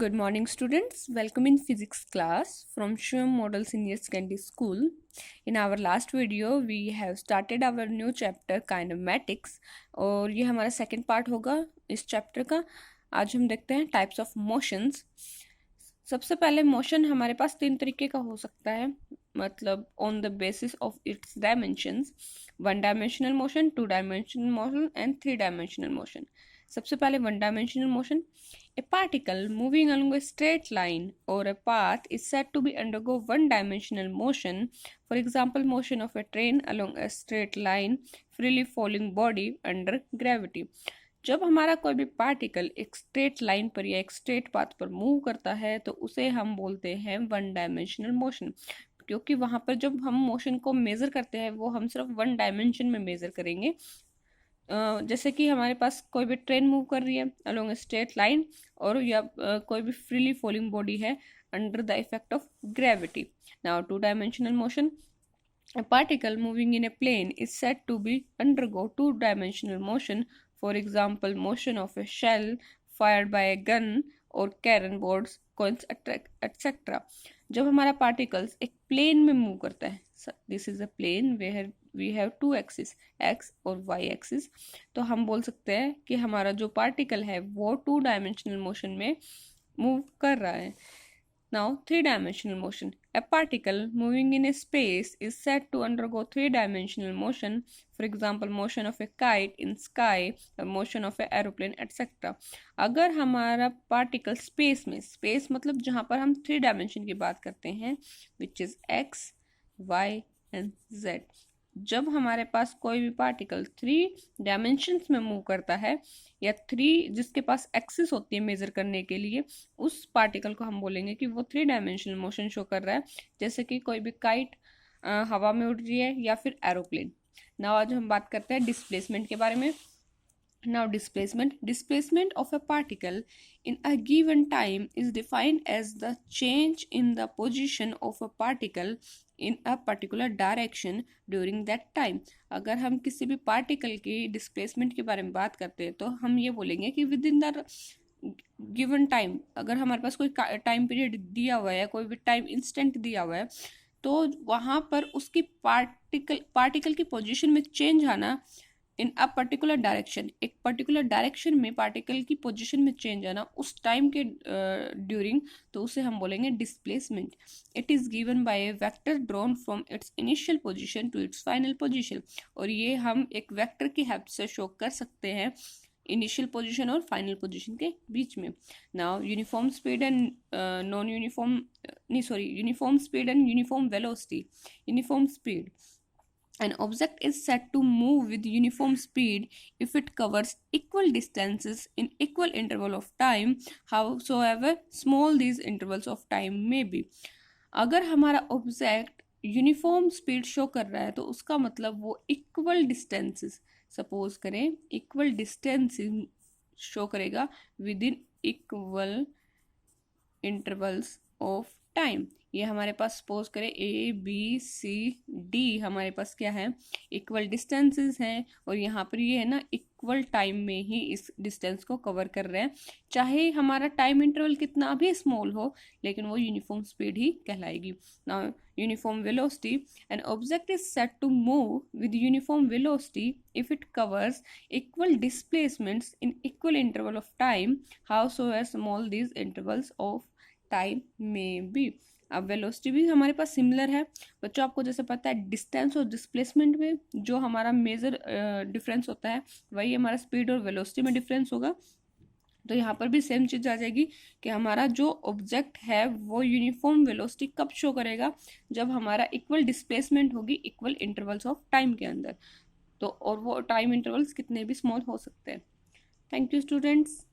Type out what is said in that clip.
Good morning, students. Welcome in physics class from Shivam Model Senior Secondary School. In our last video, we have started our new chapter kinematics और ये हमारा second part होगा इस chapter का। आज हम देखते हैं टाइप्स ऑफ मोशंस। सबसे पहले मोशन हमारे पास तीन तरीके का हो सकता है, मतलब on the basis of its dimensions. One dimensional motion, two dimensional motion and three dimensional motion. सबसे पहले one dimensional motion. A particle moving along a straight line or a path is said to be undergo one-dimensional motion. For example, motion of a train along a straight line, freely falling body under gravity. जब हमारा कोई भी particle एक straight line पर या एक straight path पर move करता है तो उसे हम बोलते हैं वन डायमेंशनल मोशन, क्योंकि वहाँ पर जब हम मोशन को मेज़र करते हैं वो हम सिर्फ वन डायमेंशन में मेज़र करेंगे। जैसे कि हमारे पास कोई भी ट्रेन मूव कर रही है अलोंग ए स्ट्रेट लाइन और या कोई भी फ्रीली फॉलिंग बॉडी है under the effect of gravity. Now two dimensional motion, a particle moving in a plane is said to be undergo two-dimensional motion. For example, motion of a shell fired by a gun or cannon boards, coins, etc. जब हमारा particles एक plane में move करता है, this is a plane where we have two axis, X और Y axis, तो हम बोल सकते हैं कि हमारा जो पार्टिकल है वो टू डायमेंशनल मोशन में मूव कर रहा है। Now, three-dimensional motion. A particle moving in a space is said to undergo three-dimensional motion. For example, motion of a kite in sky, or motion of an aeroplane, etc. अगर हमारा particle space में, space मतलब जहाँ पर हम three dimension की बात करते हैं, which is X, Y and Z, जब हमारे पास कोई भी पार्टिकल थ्री डायमेंशंस में मूव करता है या थ्री जिसके पास एक्सिस होती है मेजर करने के लिए, उस पार्टिकल को हम बोलेंगे कि वो थ्री डायमेंशनल मोशन शो कर रहा है, जैसे कि कोई भी काइट हवा में उड़ रही है या फिर एरोप्लेन। नाउ आज हम बात करते हैं डिस्प्लेसमेंट के बारे में। Now displacement of a particle in a given time is defined as the change in the position of a particle in a particular direction during that time. अगर हम किसी भी पार्टिकल की डिस्प्लेसमेंट के बारे में बात करते हैं तो हम ये बोलेंगे कि with in the given time, अगर हमारे पास कोई टाइम पीरियड दिया हुआ है, कोई भी टाइम इंस्टेंट दिया हुआ है, तो वहाँ पर उसकी पार्टिकल की पोजीशन में चेंज आना इन अ पर्टिकुलर डायरेक्शन, एक पर्टिकुलर डायरेक्शन में पार्टिकल की पोजीशन में चेंज आना उस टाइम के ड्यूरिंग, तो उसे हम बोलेंगे displacement. It is given by a vector drawn from its initial position to its final position, और ये हम एक वेक्टर की हेल्प से शो कर सकते हैं इनिशियल पोजीशन और फाइनल पोजीशन के बीच में। Now uniform speed and uniform speed and uniform velocity. Uniform speed, an object is said to move with uniform speed if it covers equal distances in equal interval of time, howsoever small these intervals of time may be. अगर हमारा object uniform speed show कर रहा है तो उसका मतलब वो equal distances, suppose करें इक्वल डिस्टेंस शो करेगा with in equal intervals of time. ये हमारे पास सपोज करें ए बी सी डी, हमारे पास क्या है, इक्वल डिस्टेंसेस हैं, और यहाँ पर ये है ना इक्वल टाइम में ही इस डिस्टेंस को कवर कर रहे हैं, चाहे हमारा टाइम इंटरवल कितना भी स्मॉल हो, लेकिन वो यूनिफॉर्म स्पीड ही कहलाएगी। Now uniform velocity, an object is set to move with uniform velocity if it covers equal displacements in equal interval of time, howsoever small these intervals of time में बी। अब velocity भी हमारे पास similar है बच्चों, आपको जैसे पता है डिस्टेंस और डिस्प्लेसमेंट में जो हमारा मेजर डिफरेंस होता है वही हमारा स्पीड और वेलोसिटी में डिफरेंस होगा, तो यहाँ पर भी सेम चीज़ आ जाएगी कि हमारा जो ऑब्जेक्ट है वो यूनिफॉर्म वेलोसिटी कब शो करेगा, जब हमारा इक्वल डिस्प्लेसमेंट होगी इक्वल इंटरवल्स ऑफ टाइम के अंदर, तो और वो टाइम इंटरवल्स कितने भी स्मॉल हो सकते हैं। Thank you students.